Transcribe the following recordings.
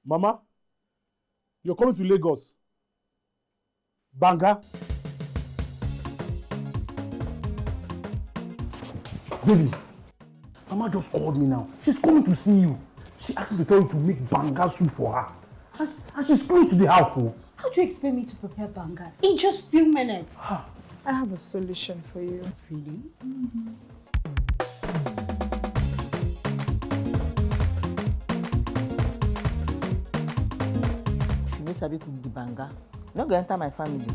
Mama, you're coming to Lagos. Banga. Baby, Mama just called me now. She's coming to see you. She asked me to tell you to make banga soup for her. And she's close to the house. Oh. How do you expect me to prepare banga in just few minutes? I have a solution for you. Really? She may sabi cook the banga. Don't go enter my family.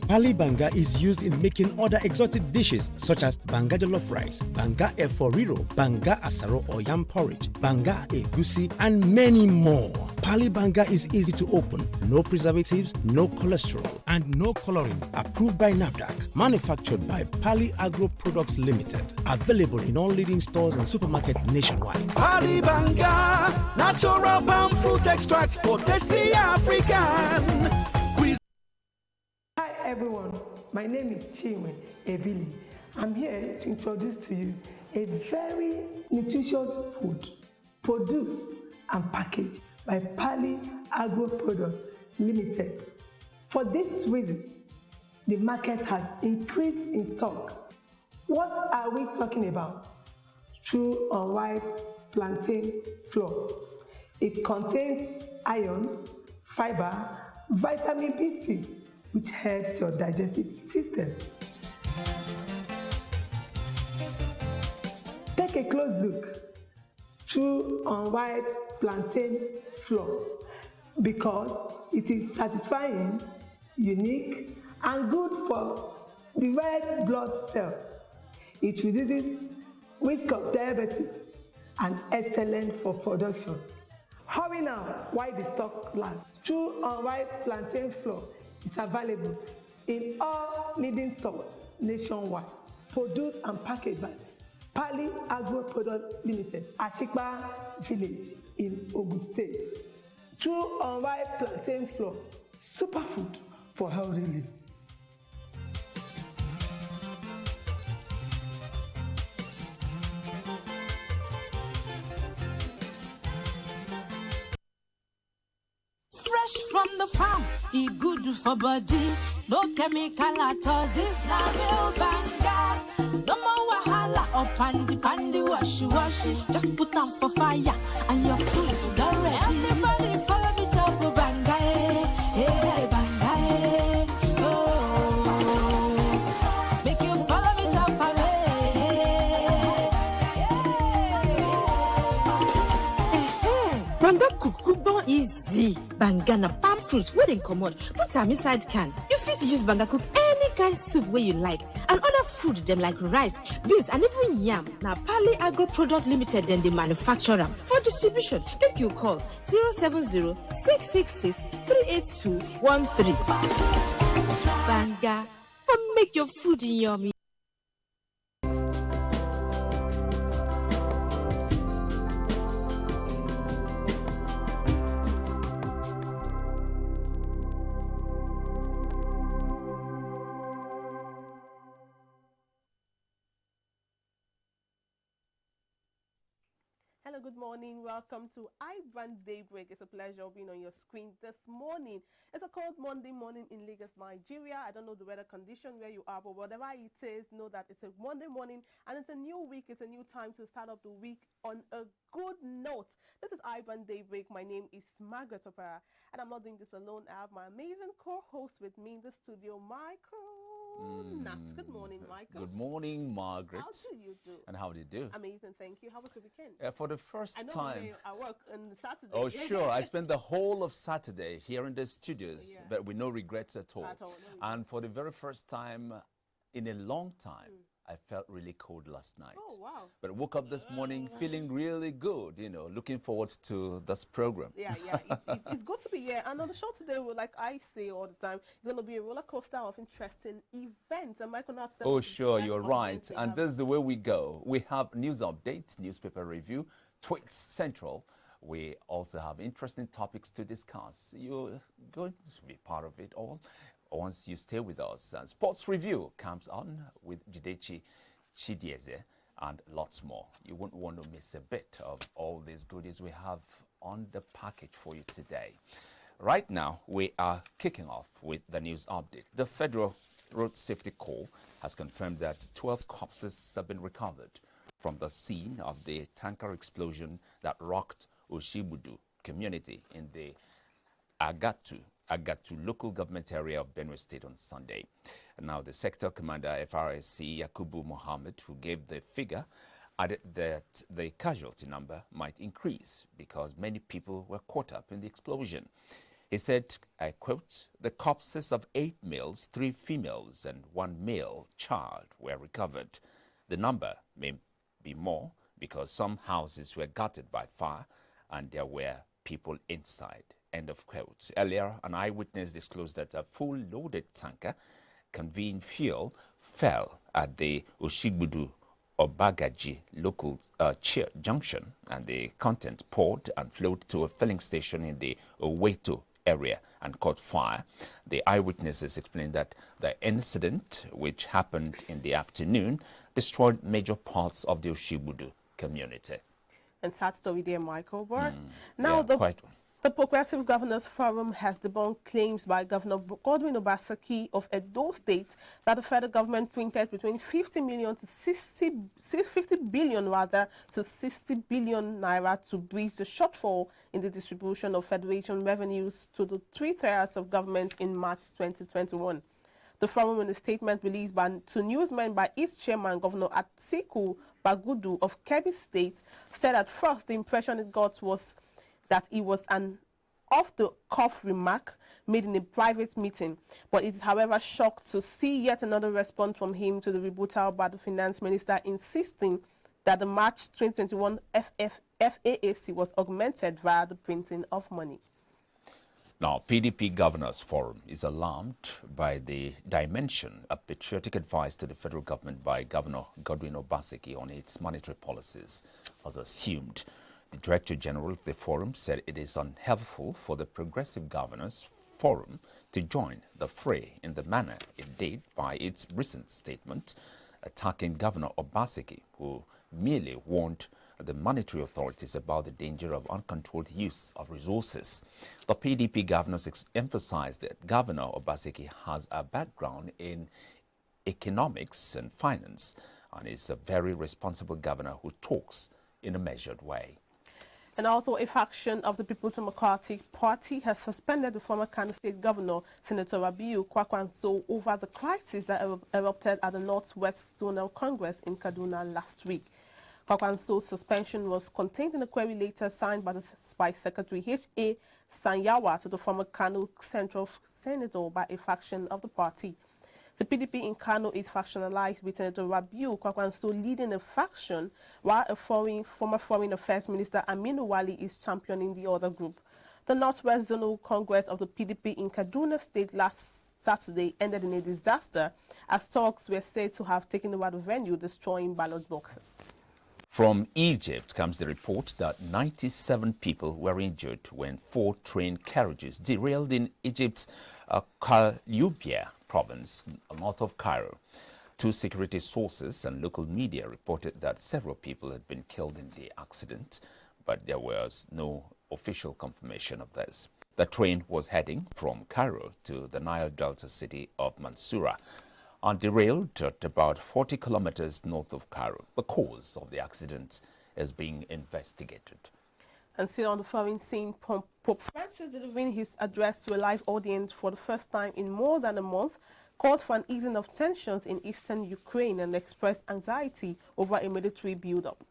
Pali banga is used in making other exotic dishes such as banga jollof rice, banga eforiro, banga asaro or yam porridge, banga egusi, and many more. Pali banga is easy to open, no preservatives, no cholesterol, and no coloring. Approved by NAFDAC. Manufactured by Pali Agro Products Limited. Available in all leading stores and supermarkets nationwide. Pali banga, natural palm fruit extracts for tasty African. Hi everyone, my name is Chinwe Ebili. I'm here to introduce to you a very nutritious food produced and packaged by Pali Agro Products Limited. For this reason, the market has increased in stock. What are we talking about? True unripe plantain flour. It contains iron, fiber, vitamin B6, which helps your digestive system. Take a close look through unripe plantain flour because it is satisfying, unique, and good for the red blood cell. It reduces risk of diabetes and excellent for production. Hurry now while the stock lasts. True unripe plantain flour is available in all leading stores nationwide. Produced and packaged by Pali Agro Products Limited, Ashikpa Village in Ogun State. True unripe plantain flour, superfood for healthy living. Fresh from the farm, it good for body. No chemical at all. This na real banga. No more wahala or pandy washy. Just put on for fire and your food done ready. Everybody follow me chop banga, hey banga, oh. Make you follow me chop Banga cook don easy. Banga na palm fruit wey dem comot, put am inside can. You fit use banga cook any kind soup wey you like, and other food dem like rice, beans, and even yam. Na Pali Agro Product Limited dem dey manufacture am. For distribution, make you call 070-666-38213. Banga for make your food yummy. Hello, good morning. Welcome to iBrand Daybreak. It's a pleasure being on your screen this morning. It's a cold Monday morning in Lagos, Nigeria. I don't know the weather condition where you are, but whatever it is, know that it's a Monday morning and it's a new week. It's a new time to start up the week on a good note. This is iBrand Daybreak. My name is Margaret Opera, and I'm not doing this alone. I have my amazing co-host with me in the studio, Michael. Good morning, Michael. Good morning, Margaret. How do you do? And how do you do? Amazing, thank you. How was your weekend? For the first time. I work on Saturday. Oh, sure. I spent the whole of Saturday here in the studios, but with no regrets at all. No regrets. And for the very first time in a long time, I felt really cold last night. Oh, wow. But woke up this morning feeling really good, looking forward to this program. Yeah. It's good to be here. And on the show today, like I say all the time, it's going to be a roller coaster of interesting events. And Michael, not oh, sure, you're right. And this is the way we go. We have news updates, newspaper review, Tweets Central. We also have interesting topics to discuss. You're going to be part of it all once you stay with us. And Sports Review comes on with Jidechi Chidieze. and lots more. You won't want to miss a bit of all these goodies we have on the package for you today. Right now, we are kicking off with the news update. The Federal Road Safety Corps has confirmed that 12 corpses have been recovered from the scene of the tanker explosion that rocked Oshibudu community in the Agatu local government area of Benue State on Sunday. Now, the sector commander, FRSC Yakubu Mohammed, who gave the figure, added that the casualty number might increase because many people were caught up in the explosion. He said, I quote, the corpses of 8 males, 3 females, and 1 male child were recovered. The number may be more because some houses were gutted by fire and there were people inside. End of quote. Earlier, an eyewitness disclosed that a full loaded tanker conveying fuel fell at the Oshibudu Obagaji local junction, and the content poured and flowed to a filling station in the Oweto area and caught fire. The eyewitnesses explained that the incident, which happened in the afternoon, destroyed major parts of the Oshibudu community. And sad story there, Michael. Now, the Progressive Governors Forum has debunked claims by Governor Godwin Obaseki of Edo State that the federal government printed between 50 billion to 60 billion naira to bridge the shortfall in the distribution of federation revenues to the 3 tiers of government in March 2021. The forum, in a statement released to newsmen by its chairman, Governor Atiku Bagudu of Kebbi State, said at first the impression it got was that it was an off-the-cuff remark made in a private meeting, but it is, however, shocked to see yet another response from him to the rebuttal by the finance minister insisting that the March 2021 FAAC was augmented via the printing of money. Now, PDP Governors Forum is alarmed by the dimension of patriotic advice to the federal government by Governor Godwin Obaseki on its monetary policies was assumed. The Director General of the Forum said it is unhelpful for the Progressive Governors Forum to join the fray in the manner it did by its recent statement attacking Governor Obaseki, who merely warned the monetary authorities about the danger of uncontrolled use of resources. The PDP governors emphasized that Governor Obaseki has a background in economics and finance and is a very responsible governor who talks in a measured way. And also, a faction of the People's Democratic Party has suspended the former Kano State Governor, Senator Rabiu Kwakwanso, over the crisis that erupted at the Northwest Zonal Congress in Kaduna last week. Kwakwanso's suspension was contained in a query later signed by Secretary H.A. Sanyawa to the former Kano Central Senator by a faction of the party. The PDP in Kano is factionalized, with Senator Rabiu Kwakwanso leading a faction, while a former Foreign Affairs Minister Aminu Wali is championing the other group. The Northwest Zonal Congress of the PDP in Kaduna State last Saturday ended in a disaster, as talks were said to have taken over the venue, destroying ballot boxes. From Egypt comes the report that 97 people were injured when 4 train carriages derailed in Egypt's Kalyubia province, north of Cairo. 2 security sources and local media reported that several people had been killed in the accident, but there was no official confirmation of this. The train was heading from Cairo to the Nile Delta city of Mansoura and derailed at about 40 kilometers north of Cairo. The cause of the accident is being investigated. And still on the foreign scene, Pope Francis, delivering his address to a live audience for the first time in more than a month, called for an easing of tensions in eastern Ukraine and expressed anxiety over a military buildup.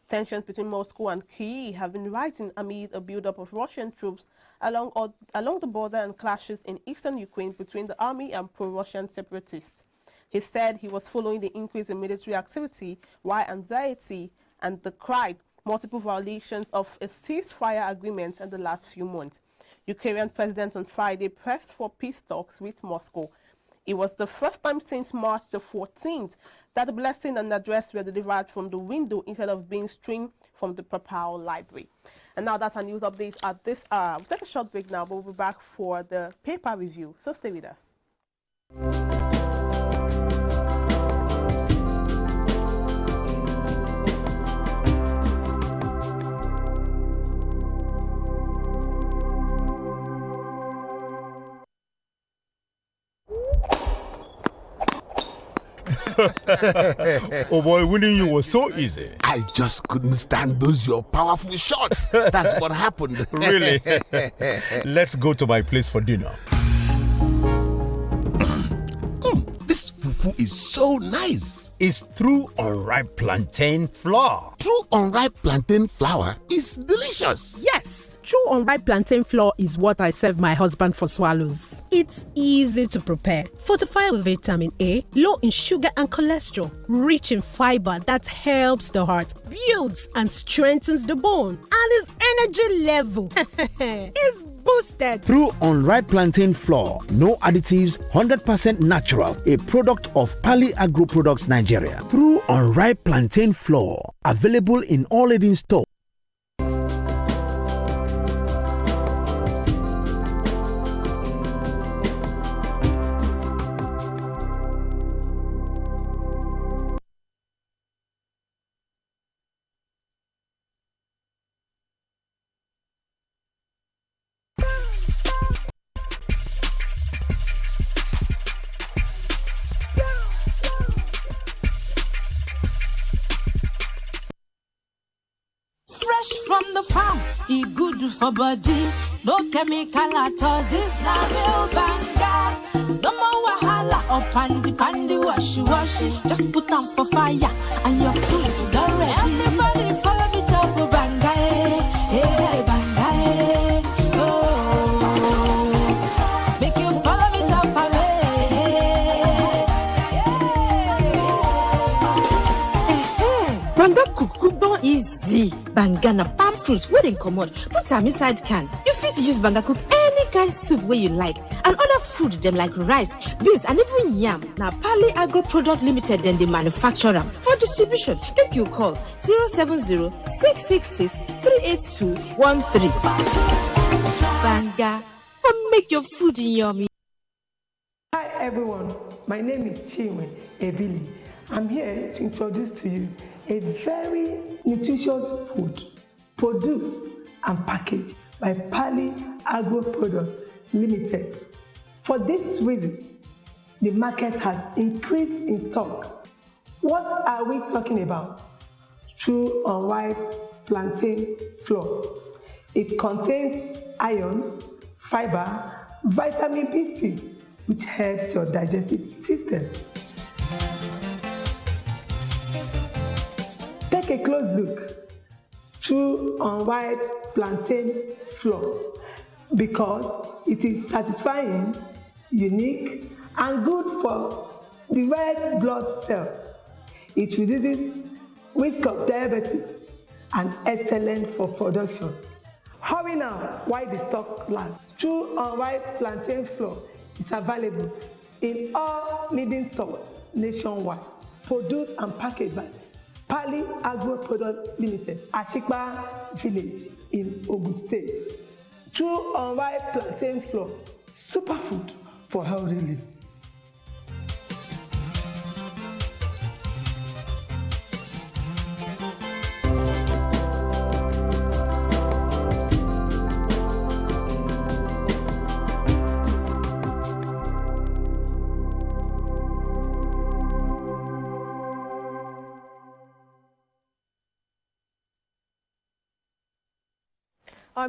Tensions between Moscow and Kyiv have been rising amid a buildup of Russian troops along the border and clashes in eastern Ukraine between the army and pro-Russian separatists. He said he was following the increase in military activity, while anxiety and the cried multiple violations of a ceasefire agreement in the last few months. Ukrainian president on Friday pressed for peace talks with Moscow. It was the first time since March the 14th that the blessing and address were delivered from the window instead of being streamed from the papal library. And now that's our news update at this hour. We'll take a short break now, but we'll be back for the paper review. So stay with us. Oh boy, winning you was so easy. I just couldn't stand those your powerful shots. That's what happened. Really? Let's go to my place for dinner. This fufu is so nice. It's through unripe plantain flour. True unripe plantain flour is delicious. Yes, true unripe plantain flour is what I serve my husband for swallows. It's easy to prepare, fortified with vitamin A, low in sugar and cholesterol, rich in fiber that helps the heart, builds and strengthens the bone, and his energy level is boosted. Through unripe plantain flour, no additives, 100% natural, a product of Pali Agro Products Nigeria. Through unripe plantain flour, available in all leading stores. Fresh from the farm, e good for body. No chemical at all. This na real banga. No more wahala or pandy washi. Just put on for fire and your food is ready. Everybody follow me chop banga, hey banga, oh. Make you follow me chop Banga cook don easy. Banga na palm fruit wey dem comot, put am inside can. You fit use banga cook any kind soup wey you like, and other food dem like rice, beans and even yam. Na Pali Agro Product Limited dem dey manufacture am. For distribution, make you call 070-666-38213. Banga, for make your food yummy. Hi everyone, my name is Chinwe Ebili. I'm here to introduce to you a very nutritious food produced and packaged by Pali Agro Products Limited. For this reason, the market has increased in stock. What are we talking about? True unripe plantain flour. It contains iron, fiber, vitamin B6, which helps your digestive system. Take a close look. True unripe plantain flour, because it is satisfying, unique, and good for the red blood cell. It reduces risk of diabetes and excellent for production. Hurry now while the stock lasts. True unripe plantain flour is available in all leading stores nationwide. Produced and packaged by Pali Agro Product Limited, Ashikpa Village in Ogun State. True unripe plantain flour, superfood for healthy living.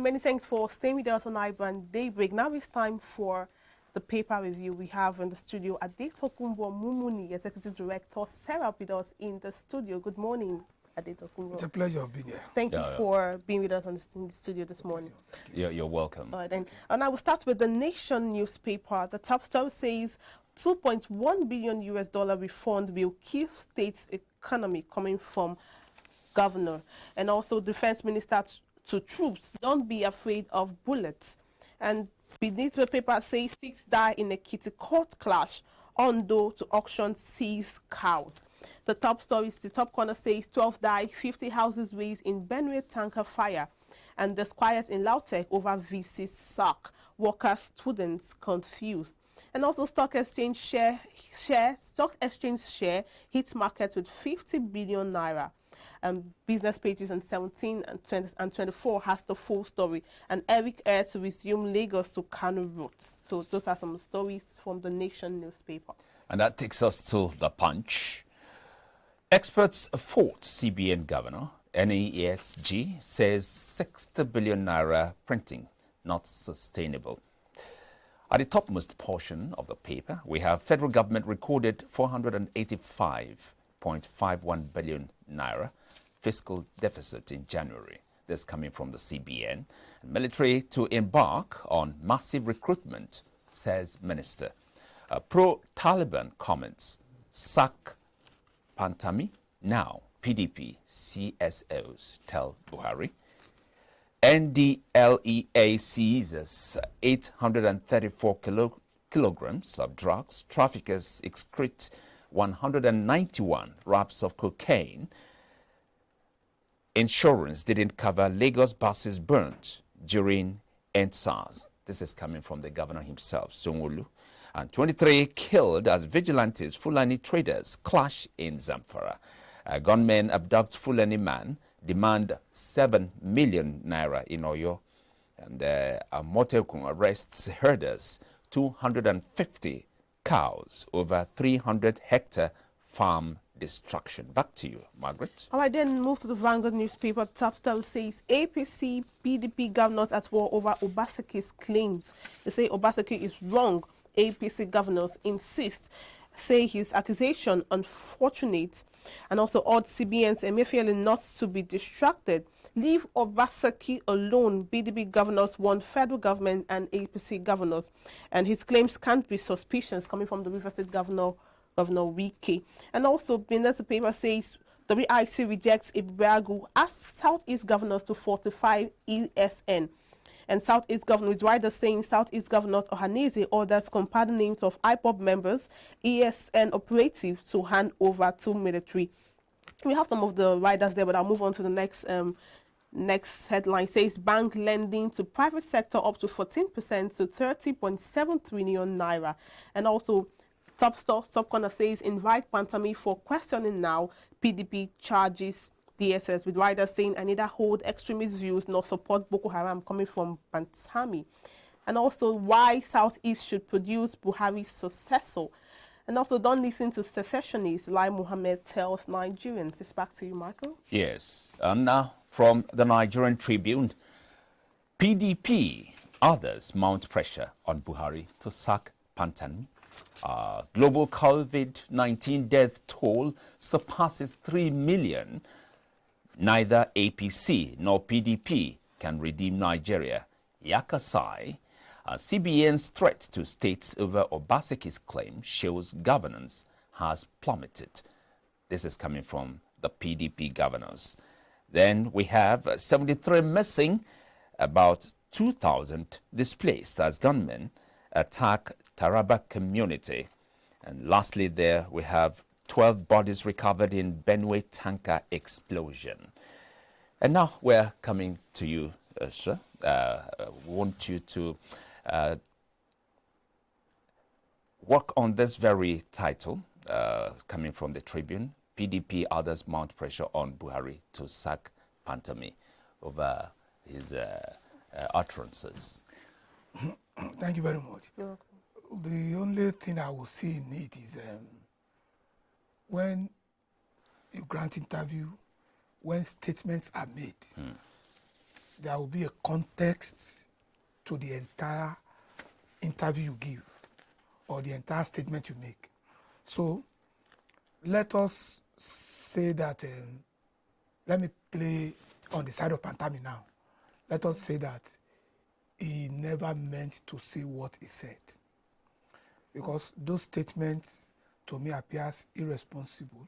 Many thanks for staying with us on iBrand Daybreak. Now it's time for the paper review. We have in the studio Adetokunbo Mumuni, Executive Director, Sarah with us in the studio. Good morning, Adetokunbo. It's a pleasure being here. Thank you for being with us in the studio this morning. You're welcome. And I will start with the Nation newspaper. The top story says $2.1 billion refund will keep states' economy coming from governor. And also Defense Minister to troops, don't be afraid of bullets. And beneath the paper says 6 die in a Kitty Court clash. Ondo to auction seize cows. The top corner says 12 die, 50 houses razed in Benue tanker fire. And disquiet in Lautech over VC sack. Workers, students confused. And also stock exchange share hits market with 50 billion naira. Business pages and 17 and 24 has the full story. And Eric Air to resume Lagos to Kano route. So those are some stories from the Nation newspaper. And that takes us to the Punch. Experts fault CBN Governor. NESG says 60 billion naira printing not sustainable. At the topmost portion of the paper, we have federal government recorded 485.51 billion naira fiscal deficit in January. This coming from the CBN. Military to embark on massive recruitment, says Minister. Pro-Taliban comments, sack Pantami, now PDP CSOs tell Buhari. NDLEA seizes 834 kilograms of drugs. Traffickers excrete 191 wraps of cocaine. Insurance didn't cover Lagos buses burnt during EndSARS. This is coming from the governor himself, Sanwo-Olu. And 23 killed as vigilantes, Fulani traders clash in Zamfara. Gunmen abduct Fulani man, demand 7 million naira in Oyo. And Amotekun arrests herders, 250 cows, over 300-hectare farm destruction. Back to you, Margaret. All right, then move to the Vanguard newspaper. Top story says APC, PDP governors at war over Obaseki's claims. They say Obaseki is wrong. APC governors insist, say his accusation unfortunate, and also urge CBN's Emefiele not to be distracted. Leave Obaseki alone. PDP governors want federal government and APC governors, and his claims can't be suspicions coming from the River State Governor Wike. And also, the paper says WIC rejects Ibragu, asks Southeast governors to fortify ESN. And Southeast Governor, with riders saying Southeast Governor Ohaneze orders compound names of IPOB members, ESN operatives to hand over to military. We have some of the riders there, but I'll move on to the next headline. It says bank lending to private sector up to 14% to 30.7 trillion naira. And also, Top Corner says invite Pantami for questioning now. PDP charges DSS, with riders saying I neither hold extremist views nor support Boko Haram, coming from Pantami. And also why Southeast should produce Buhari's successor. And also don't listen to secessionists, Lai Mohammed tells Nigerians. It's back to you, Michael. Yes. Now from the Nigerian Tribune, PDP, others mount pressure on Buhari to sack Pantami. Global COVID-19 death toll surpasses 3 million. Neither APC nor PDP can redeem Nigeria. Yakasai, CBN's threat to states over Obaseki's claim shows governance has plummeted. This is coming from the PDP governors. Then we have 73 missing, about 2,000 displaced as gunmen attack Taraba community. And lastly there we have 12 bodies recovered in Benue tanker explosion. And now we're coming to you, sir. We want you to work on this very title coming from the Tribune. PDP, others mount pressure on Buhari to sack Pantami over his utterances. Thank you very much. The only thing I will see in it is when you grant interview, when statements are made, there will be a context to the entire interview you give or the entire statement you make. So let us say that, let me play on the side of Pantami now. Let us say that he never meant to say what he said, because those statements to me appears irresponsible,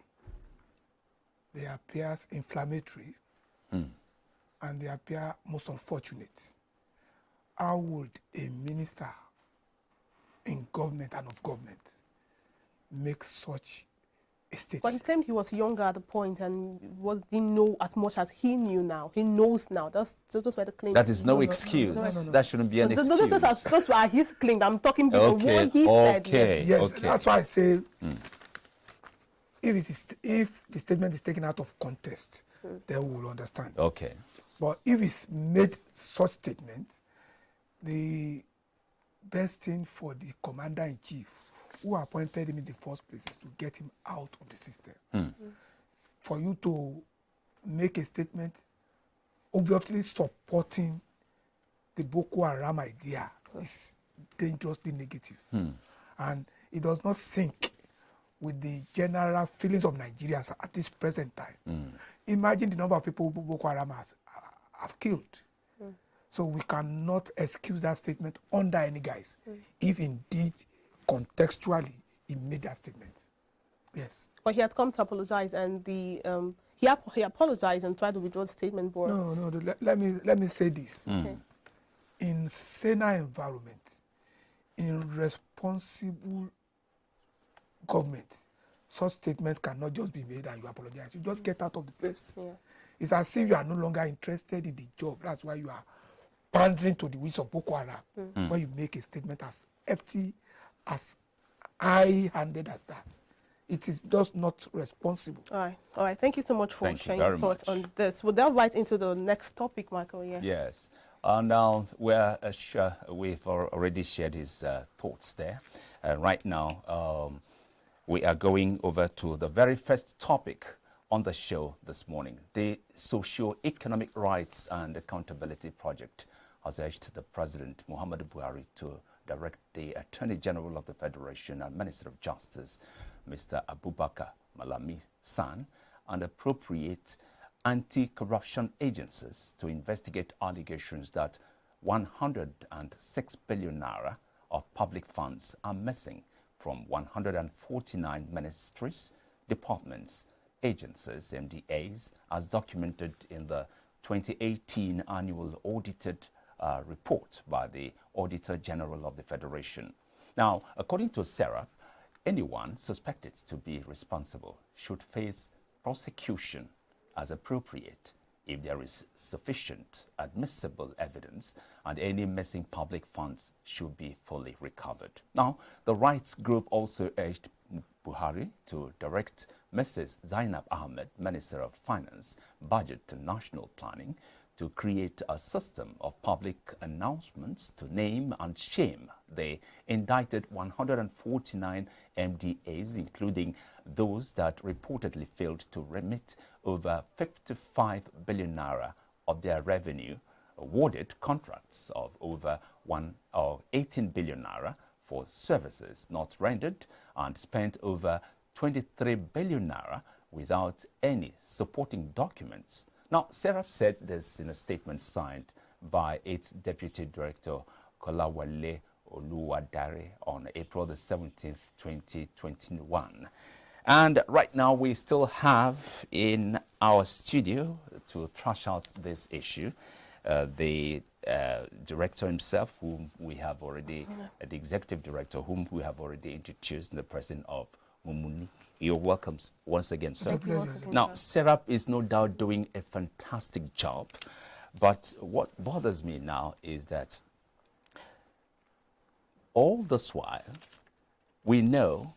they appear inflammatory, and they appear most unfortunate. How would a minister in government and of government make such a statement? But he claimed he was younger at the point and didn't know as much as he knew now. He knows now. That's where the claim. That is no excuse. That shouldn't be an excuse. That's why he claimed. I'm talking about what he said. Yes, that's why I say if the statement is taken out of context, then we will understand. Okay. But if it's made such statement, the best thing for the commander-in-chief who appointed him in the first place is to get him out of the system. For you to make a statement obviously supporting the Boko Haram idea is dangerously negative. And it does not sync with the general feelings of Nigerians at this present time. Imagine the number of people who Boko Haram have killed. So we cannot excuse that statement under any guise, if indeed contextually he made that statement. Yes. But he had come to apologize, and he apologized and tried to withdraw the statement. But No. Let me say this. Okay. In saner environment, in responsible government, such statements cannot just be made and you apologize. You just get out of the place. Yeah. It's as if you are no longer interested in the job. That's why you are pandering to the wishes of Boko Haram when you make a statement as empty, as high-handed as that. It is just not responsible. All right. Thank you so much for sharing your thoughts on this. We'll delve right into the next topic, Michael. Yeah. Yes. Now, we've already shared his thoughts there. Right now, we are going over to the very first topic on the show this morning. The Socio-Economic Rights and Accountability Project has urged the President, Muhammadu Buhari, to direct the Attorney General of the Federation and Minister of Justice, Mr. Abubakar Malami San, and appropriate anti-corruption agencies to investigate allegations that 106 billion naira of public funds are missing from 149 ministries, departments, agencies, MDAs, as documented in the 2018 annual audited report by the Auditor General of the Federation. Now, according to SERAP, anyone suspected to be responsible should face prosecution as appropriate if there is sufficient admissible evidence, and any missing public funds should be fully recovered. Now, the rights group also urged Buhari to direct Mrs. Zainab Ahmed, Minister of Finance, Budget and National Planning, to create a system of public announcements to name and shame the indicted 149 MDAs, including those that reportedly failed to remit over 55 billion naira of their revenue, awarded contracts of over 18 billion naira for services not rendered, and spent over 23 billion naira without any supporting documents. Now, SERAP said this in a statement signed by its Deputy Director, Kolawale Oluwadare, on April the 17th, 2021. And right now, we still have in our studio to thrash out this issue the director himself, whom we have already, the executive director, whom we have already introduced in the person of Mumuni. You're welcome once again, sir. Now, SERAP is no doubt doing a fantastic job, but what bothers me now is that all this while, we know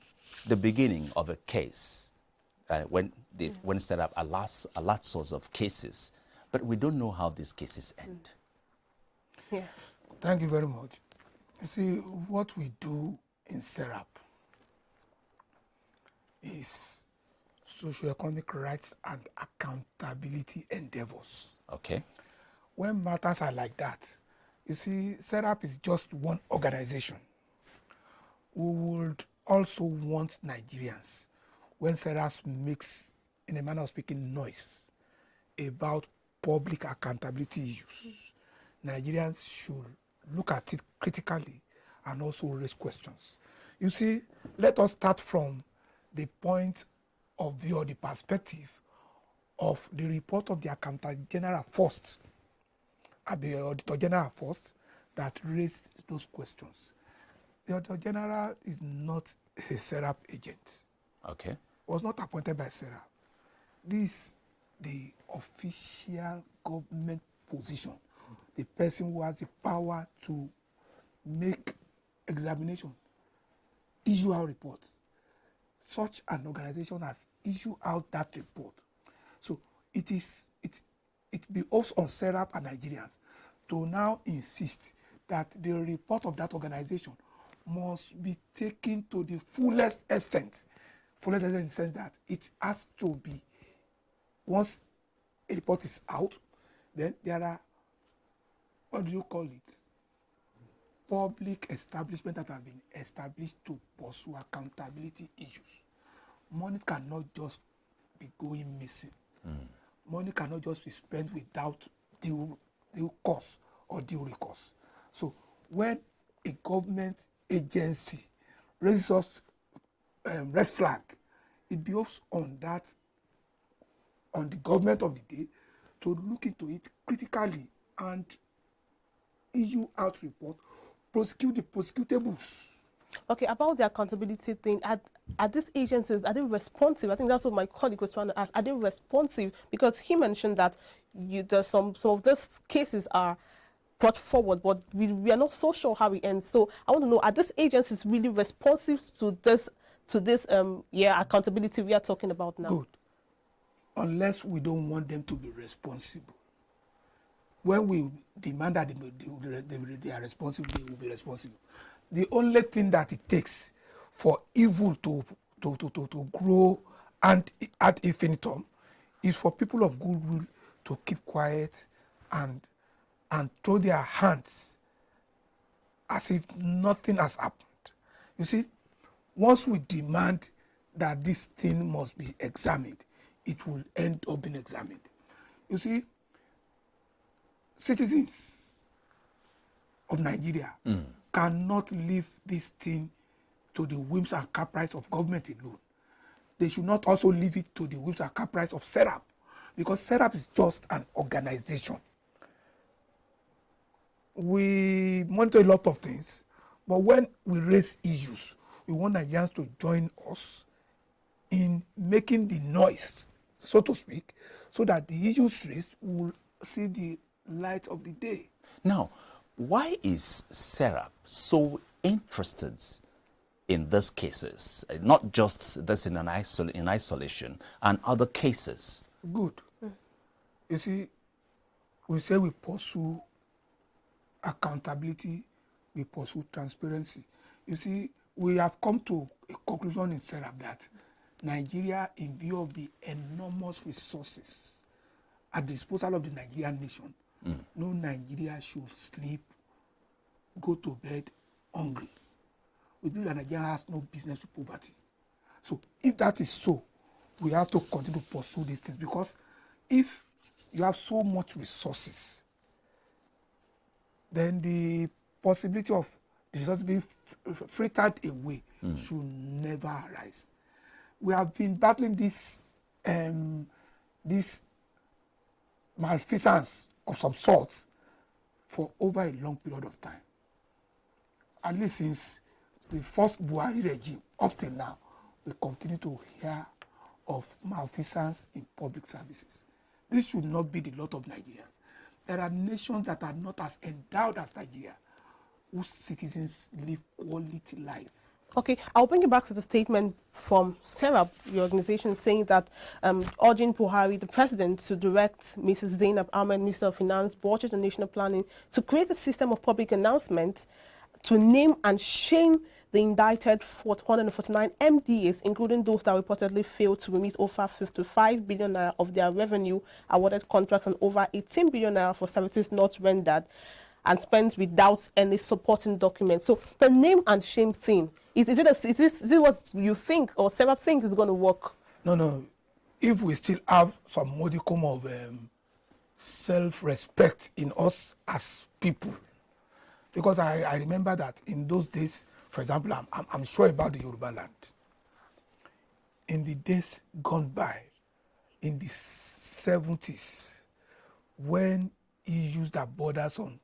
the beginning of a case when SERAP a large source of cases, but we don't know how these cases end. Yeah. Thank you very much. You see, what we do in SERAP is socio-economic rights and accountability endeavors. Okay. When matters are like that, you see, SERAP is just one organization. We would also want Nigerians, when SERAP makes, in a manner of speaking, noise about public accountability issues, Nigerians should look at it critically and also raise questions. You see, let us start from the point of view or the perspective of the report of the Accountant General first, the Auditor General first, that raised those questions. The Auditor General is not a SERAP agent. Okay. Was not appointed by SERAP. This is the official government position, the person who has the power to make examination, issue out reports. Such an organization has issued out that report. So it behoves on SERAP and Nigerians to now insist that the report of that organization must be taken to the fullest extent. Fullest extent in the sense that it has to be, once a report is out, then there are, what do you call it? Public establishment that have been established to pursue accountability issues. Money cannot just be going missing. Money cannot just be spent without due course or due recourse. So when a government agency raises us red flag, it behoves on the government of the day to look into it critically and issue out report, prosecute the prosecutables. Okay, about the accountability thing, are these agencies, are they responsive? I think that's what my colleague was trying to ask. Are they responsive? Because he mentioned that some of these cases are brought forward, but we are not so sure how it ends. So I want to know, are these agencies really responsive to this accountability we are talking about now? Good. Unless we don't want them to be responsible. When we demand that they are responsible, they will be responsible. The only thing that it takes for evil to grow and ad infinitum is for people of goodwill to keep quiet and throw their hands as if nothing has happened. You see, once we demand that this thing must be examined, it will end up being examined. You see, citizens of Nigeria cannot leave this thing to the whims and caprice of government alone. They should not also leave it to the whims and caprice of SERAP, because SERAP is just an organization. We monitor a lot of things, but when we raise issues, we want Nigerians to join us in making the noise, so to speak, so that the issues raised will see the light of the day. Now, why is SERAP so interested in these cases, not just this in isolation, and other cases? Good. You see, we say we pursue accountability, we pursue transparency. You see, we have come to a conclusion in SERAP that Nigeria, in view of the enormous resources at the disposal of the Nigerian nation, no Nigeria should sleep, go to bed hungry. We believe that Nigeria has no business with poverty. So if that is so, we have to continue to pursue these things, because if you have so much resources, then the possibility of the resources being frittered away should never arise. We have been battling this malfeasance of some sort for over a long period of time. At least since the first Buhari regime up till now, we continue to hear of malfeasance in public services. This should not be the lot of Nigerians. There are nations that are not as endowed as Nigeria, whose citizens live quality life. Okay, I'll bring you back to the statement from SERAP, the organization, saying that urging Buhari, the president, to direct Mrs. Zainab Ahmed, Minister of Finance, Budget and National Planning, to create a system of public announcement to name and shame the indicted 149 MDAs, including those that reportedly failed to remit over 55 billion naira of their revenue awarded contracts and over 18 billion naira for services not rendered and spent without any supporting documents. So the name and shame thing, is this what you think or SERAP think is going to work? No. If we still have some modicum of self-respect in us as people, because I remember that in those days, for example, I'm sure about the Yoruba land. In the days gone by, in the 70s, when issues that borders on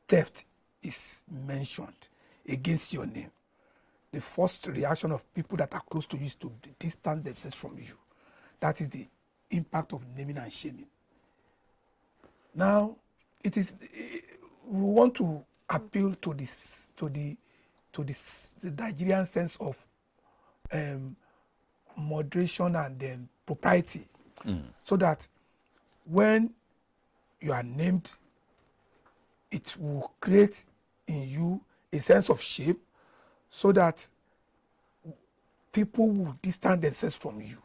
theft is mentioned against your name, the first reaction of people that are close to you is to distance themselves from you. That is the impact of naming and shaming. Now, we want to appeal to the Nigerian sense of moderation and propriety, so that when you are named, it will create in you a sense of shame, so that people will distance themselves from you.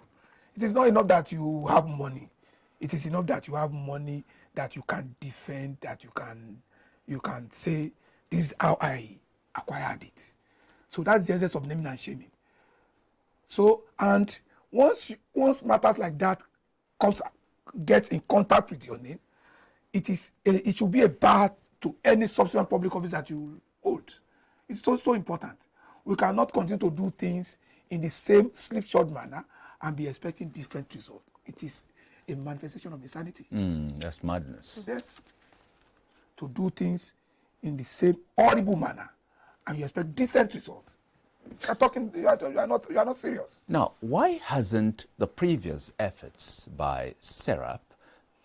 It is not enough that you have money. It is enough that you have money that you can defend, that you can say, this is how I acquired it. So that's the essence of naming and shaming. So, and once matters like that gets in contact with your name, it should be a bar to any subsequent public office that you hold. It's so important. We cannot continue to do things in the same slipshod manner and be expecting different results. It is a manifestation of insanity. That's madness. Yes. To do things in the same horrible manner and you expect decent results. You are not serious. Now, why hasn't the previous efforts by SERAP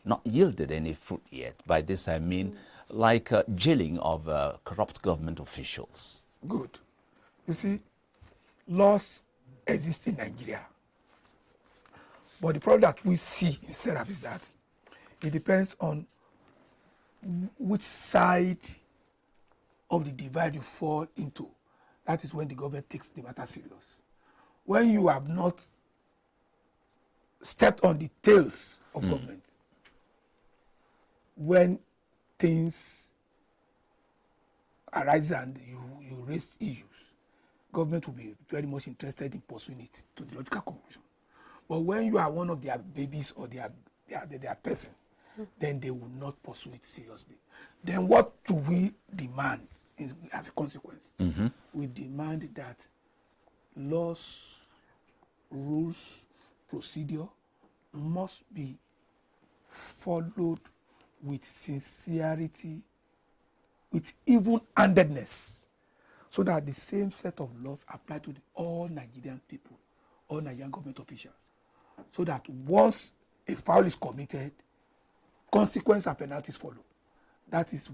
not yielded any fruit yet? By this I mean like jailing of corrupt government officials. Good. You see, laws exist in Nigeria. But the problem that we see in SERAP is that it depends on which side of the divide you fall into. That is when the government takes the matter serious. When you have not stepped on the tails of government, when things arise and you raise issues, government will be very much interested in pursuing it to the logical conclusion. But when you are one of their babies or their person, then they will not pursue it seriously. Then what do we demand as a consequence? We demand that laws, rules, procedure must be followed with sincerity, with even-handedness, so that the same set of laws apply to all Nigerian people, all Nigerian government officials, so that once a foul is committed, consequences and penalties follow. That is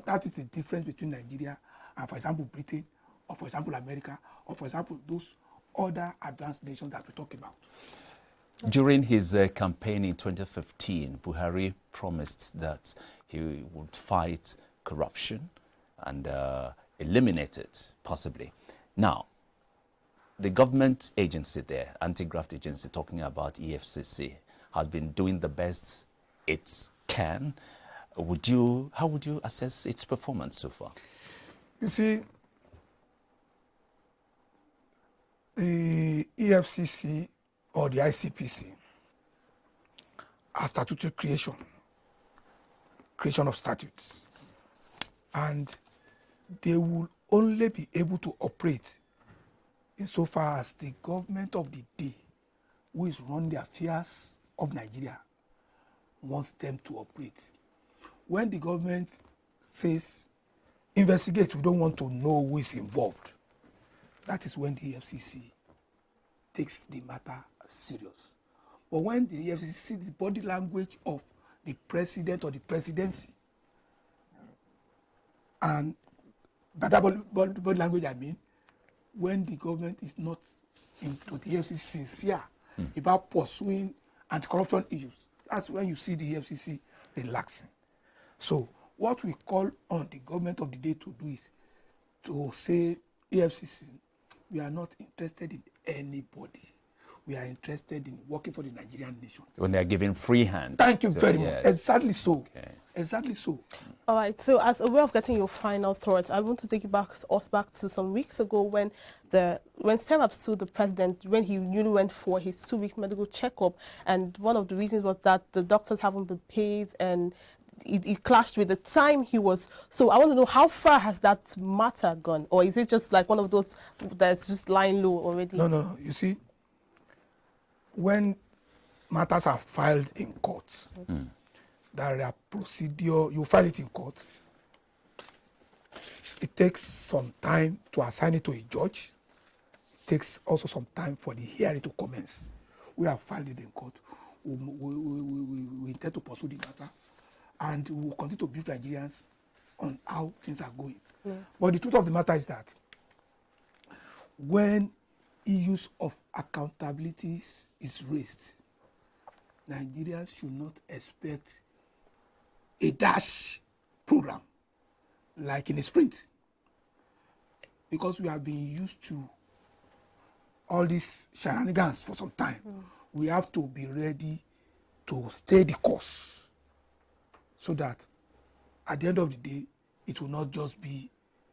that is the difference between Nigeria and, for example, Britain, or for example, America, or for example, those other advanced nations that we talk about. During his campaign in 2015, Buhari promised that he would fight corruption and eliminate it, possibly. Now, the government agency there, anti-graft agency, talking about EFCC, has been doing the best it can. How would you assess its performance so far? You see, the EFCC or the ICPC are statutory creation of statutes, and they will only be able to operate insofar as the government of the day, who is running the affairs of Nigeria, wants them to operate. When the government says, investigate, we don't want to know who is involved, that is when the EFCC takes the matter serious. But when the EFCC sees the body language of the president or the presidency, and by that body language I mean, when the government is not into the EFCC sincere about pursuing anti-corruption issues, that's when you see the EFCC relaxing. So what we call on the government of the day to do is to say, EFCC, we are not interested in anybody. We are interested in working for the Nigerian nation. When they are giving free hand. Thank you very much. Exactly so. Okay. Exactly so. All right. So as a way of getting your final thoughts, I want to take you back to some weeks ago when SERAP sued the president when he newly went for his 2-week medical checkup, and one of the reasons was that the doctors haven't been paid and it clashed with the time he was. So I want to know, how far has that matter gone, or is it just like one of those that's just lying low already? No. You see, when matters are filed in court, there are procedure. You file it in court. It takes some time to assign it to a judge. It takes also some time for the hearing to commence. We have filed it in court. We intend to pursue the matter, and we will continue to brief Nigerians on how things are going. But the truth of the matter is that when issues of accountability is raised, Nigerians should not expect a dash program like in a sprint. because we have been used to all these shenanigans for some time. We have to be ready to stay the course so that at the end of the day, it will not just be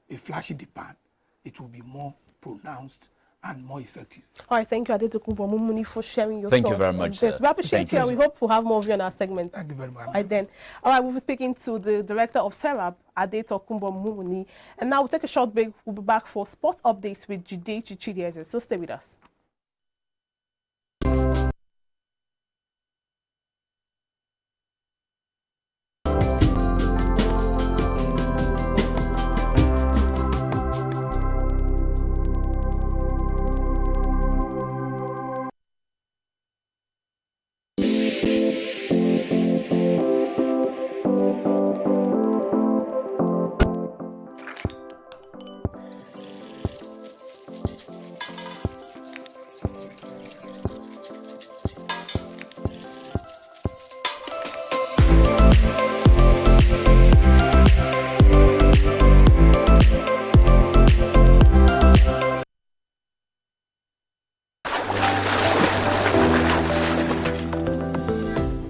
a flash in the pan. It will be more pronounced and more effective. All right, thank you, Adetokunbo Mumuni, for sharing your Thank thoughts. you very much. We appreciate you, and we hope to have more of you in our segment. Thank you very much. All right, then. All right, we'll be speaking to the director of Serap, Adetokunbo Mumuni. And now we'll take a short break. We'll be back for sports updates with Jide Chichidieze. So stay with us.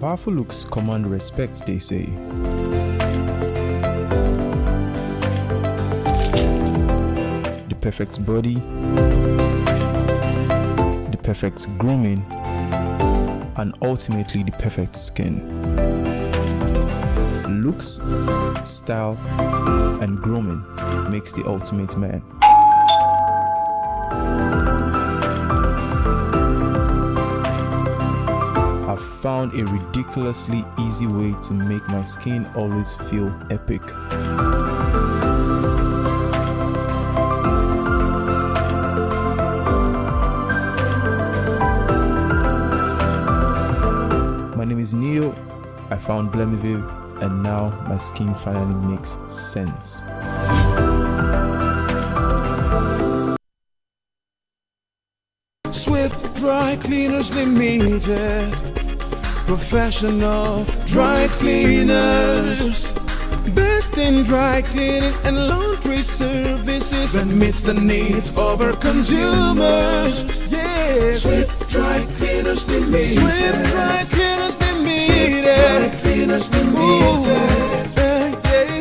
Powerful looks command respect, they say. The perfect body, the perfect grooming, and ultimately the perfect skin. Looks, style, and grooming makes the ultimate man. Found a ridiculously easy way to make my skin always feel epic. My name is Neo. I found Blemiville, and now my skin finally makes sense. Swift Dry Cleaners Limited, professional dry cleaners, best in dry cleaning and laundry services, and meets the needs of our consumers. Yeah, Swift Dry Cleaners Limited. Swift Dry Cleaners Limited. Swift Dry Cleaners Limited.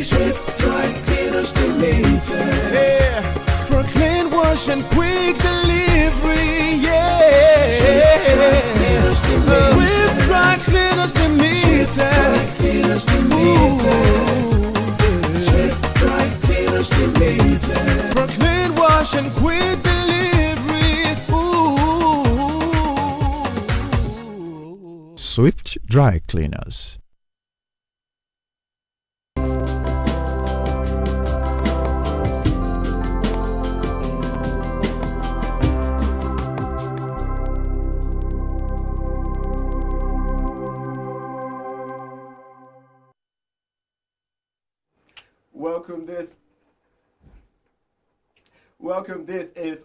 Swift Dry Cleaners Limited. Yeah, for clean wash and quick delivery. Yeah, Swift Dry Cleaners Limited. Swift Dry Cleaners Limited. Swift Dry Cleaners Limited. Swift Dry Cleaners Limited. For clean wash and quick delivery. Ooh. Swift Dry Cleaners. Welcome, this is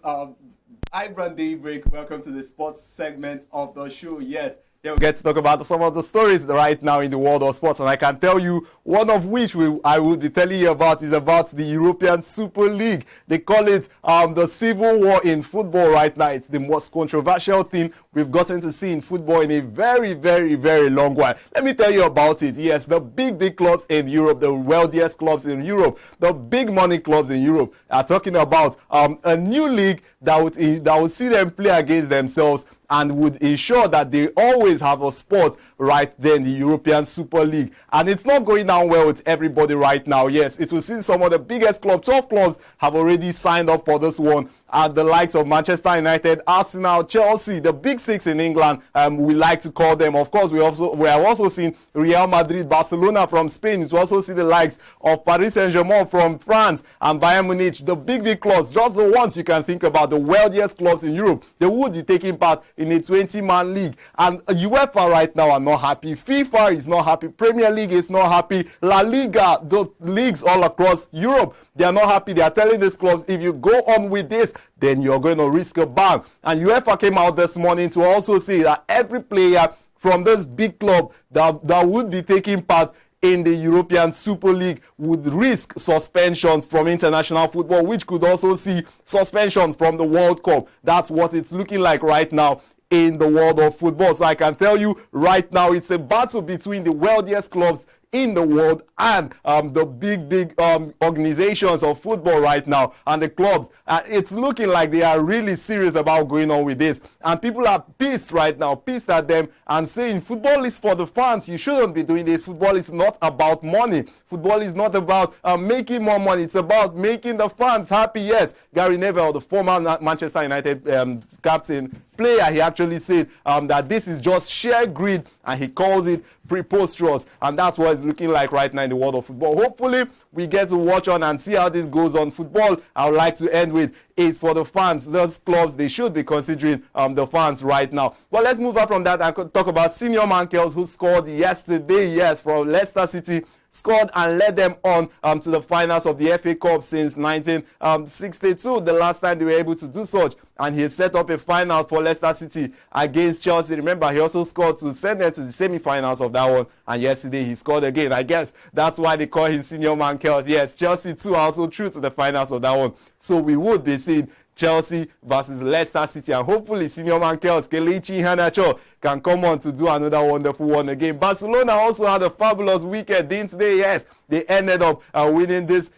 iBrand Daybreak. Welcome to the sports segment of the show. Yes, here we get to talk about some of the stories right now in the world of sports, and I can tell you one of which I will be telling you about is about the European Super League. They call it the civil war in football right now. It's the most controversial thing we've gotten to see in football in a very, very, very long while. Let me tell you about it. Yes, the big clubs in Europe, the wealthiest clubs in Europe, the big money clubs in Europe are talking about a new league that would see them play against themselves and would ensure that they always have a spot right there in the European Super League. And it's not going down well with everybody right now. Yes, it will see some of the biggest clubs, top clubs, have already signed up for this one. The likes of Manchester United, Arsenal, Chelsea, the big six in England, we like to call them. Of course, we have also seen Real Madrid, Barcelona from Spain. We also see the likes of Paris Saint-Germain from France and Bayern Munich, the big clubs, just the ones you can think about, the wealthiest clubs in Europe. They would be taking part in a 20-man league. And UEFA right now are not happy. FIFA is not happy. Premier League is not happy. La Liga, the leagues all across Europe, they are not happy. They are telling these clubs, if you go on with this, then you're going to risk a ban. And UEFA came out this morning to also say that every player from this big club that would be taking part in the European Super League would risk suspension from international football, which could also see suspension from the World Cup. That's what it's looking like right now in the world of football. So I can tell you right now, it's a battle between the wealthiest clubs in the world and the big organizations of football right now and the clubs. It's looking like they are really serious about going on with this, and people are pissed right now, pissed at them and saying football is for the fans. You shouldn't be doing this. Football is not about money. Football is not about making more money. It's about making the fans happy. Yes, Gary Neville, the former Manchester United captain, player, he actually said that this is just sheer greed, and he calls it preposterous, and that's what it's looking like right now in the world of football. Hopefully we get to watch on and see how this goes on. Football, I would like to end with, is for the fans. Those clubs, they should be considering the fans right now. Well, let's move on from that and talk about Senior Mankels, who scored yesterday, yes, from Leicester City. Scored and led them on to the finals of the FA Cup since 1962, the last time they were able to do such. And he set up a final for Leicester City against Chelsea. Remember, he also scored to send them to the semi-finals of that one. And yesterday he scored again. I guess that's why they call him Senior Mankels. Yes, Chelsea too are also through to the finals of that one. So we would be seeing Chelsea versus Leicester City, and hopefully Senior Mankels, Kelechi Iheanacho, can come on to do another wonderful one again. Barcelona also had a fabulous weekend, didn't they? Yes, they ended up winning this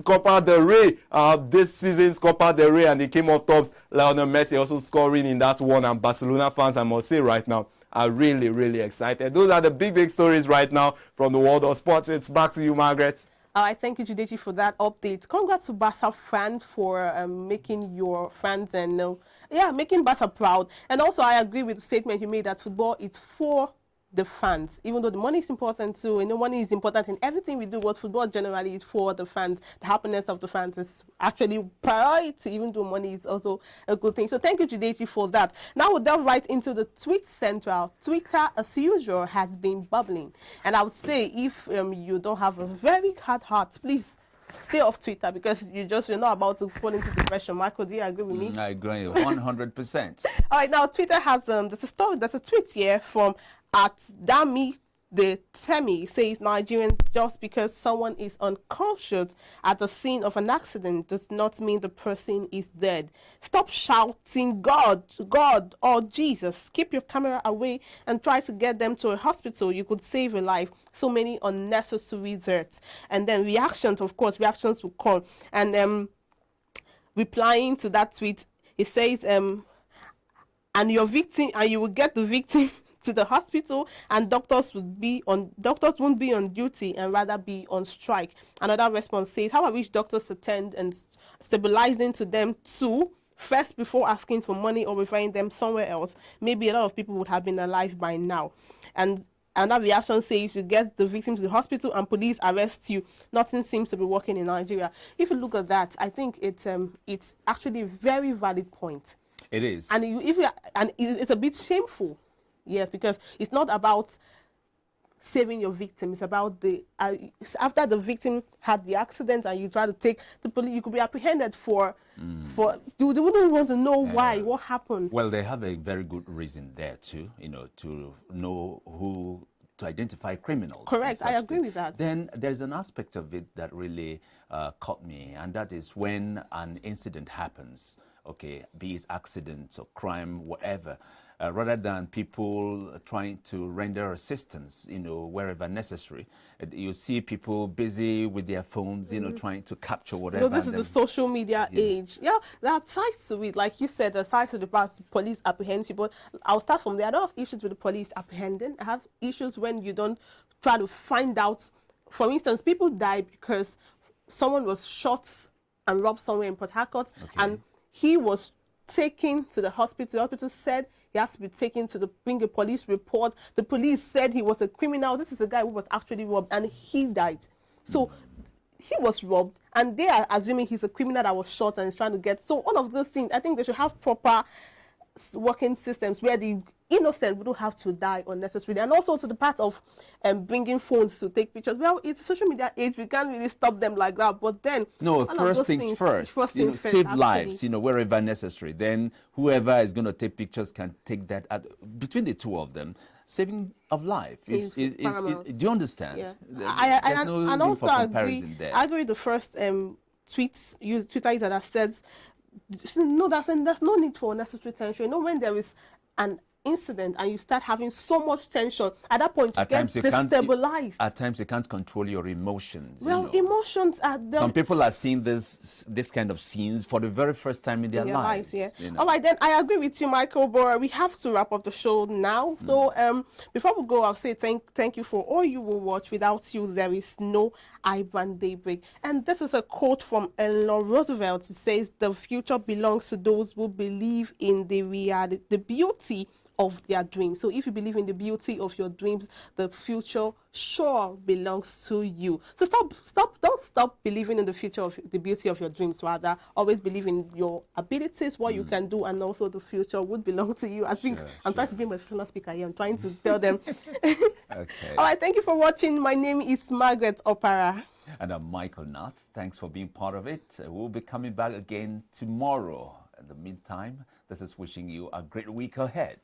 Copa del Rey, this season's Copa del Rey, and they came off tops. Lionel Messi also scoring in that one, and Barcelona fans, I must say right now, are really, really excited. Those are the big stories right now from the world of sports. It's back to you, Margaret. All right, thank you, Judeji, for that update. Congrats to Barca fans for making your fans and making Barca proud. And also, I agree with the statement you made that football is for the fans. Even though the money is important too, money is important in everything we do. What football generally is for the fans. The happiness of the fans is actually priority, even though money is also a good thing. So thank you, Judeji, for that. Now we'll delve right into the tweet central. Twitter, as usual, has been bubbling. And I would say if you don't have a very hard heart, please stay off Twitter, because you're not about to fall into depression. Michael, do you agree with me? I agree 100%. All right, now Twitter has there's a tweet here from @Dami the Temi. Says Nigerians, just because someone is unconscious at the scene of an accident does not mean the person is dead. Stop shouting God, God, or Jesus. Keep your camera away and try to get them to a hospital. You could save a life. So many unnecessary deaths. And then reactions, of course, reactions will come. And replying to that tweet, it says, and your victim, and you will get the victim to the hospital, and doctors won't be on duty and rather be on strike. Another response says, how I wish doctors attend and stabilizing to them too first before asking for money or referring them somewhere else. Maybe a lot of people would have been alive by now. And another reaction says, you get the victim to the hospital and police arrest you. Nothing seems to be working in Nigeria. If you look at that, I think it's actually a very valid point. It is. And it's a bit shameful. Yes, because it's not about saving your victim. It's about after the victim had the accident and you try to take the police, you could be apprehended for you wouldn't want to know why, what happened. Well, they have a very good reason there too, to know to identify criminals. Correct, I agree with that. Then there's an aspect of it that really caught me, and that is when an incident happens, okay, be it accident or crime, whatever. Rather than people trying to render assistance, wherever necessary, you see people busy with their phones, trying to capture whatever. This is the social media age. Yeah, there are sides to it. Like you said, the sides to the past, police apprehend you. But I'll start from there. I don't have issues with the police apprehending. I have issues when you don't try to find out. For instance, people die because someone was shot and robbed somewhere in Port Harcourt, and he was taken to the hospital. The hospital said he has to be taken to bring a police report. The police said he was a criminal. This is a guy who was actually robbed, and he died. So he was robbed, and they are assuming he's a criminal that was shot and is trying to get. So all of those things, I think they should have proper working systems where the innocent wouldn't have to die unnecessarily. And also to the part of bringing phones to take pictures. Well, it's a social media age. We can't really stop them like that. But then, no, first things first. Save lives, wherever necessary. Then whoever is going to take pictures can take that between the two of them. saving of life is do you understand? Yeah. There's no and room also for comparison there. I agree. The first Twitter user that says, no, there's no need for unnecessary tension. You know, when there is an incident and you start having so much tension, at that point you get destabilized. At times you can't control your emotions. Well, emotions are there. Some people are seeing this kind of scenes for the very first time in their lives. Yeah. All right, then I agree with you, Michael, but we have to wrap up the show now. So before we go, I'll say thank you for all you will watch. Without you, there is no iBrand Daybreak. And this is a quote from Eleanor Roosevelt. It says, "The future belongs to those who believe in the beauty of their dreams." So if you believe in the beauty of your dreams, the future sure belongs to you. So don't stop believing in the future of the beauty of your dreams. Rather, always believe in your abilities, what you can do, and also the future would belong to you. I think I'm trying to be a professional speaker here. I'm trying to tell them. Okay. All right, thank you for watching. My name is Margaret Opara. And I'm Michael Nath. Thanks for being part of it. We'll be coming back again tomorrow. In the meantime, this is wishing you a great week ahead.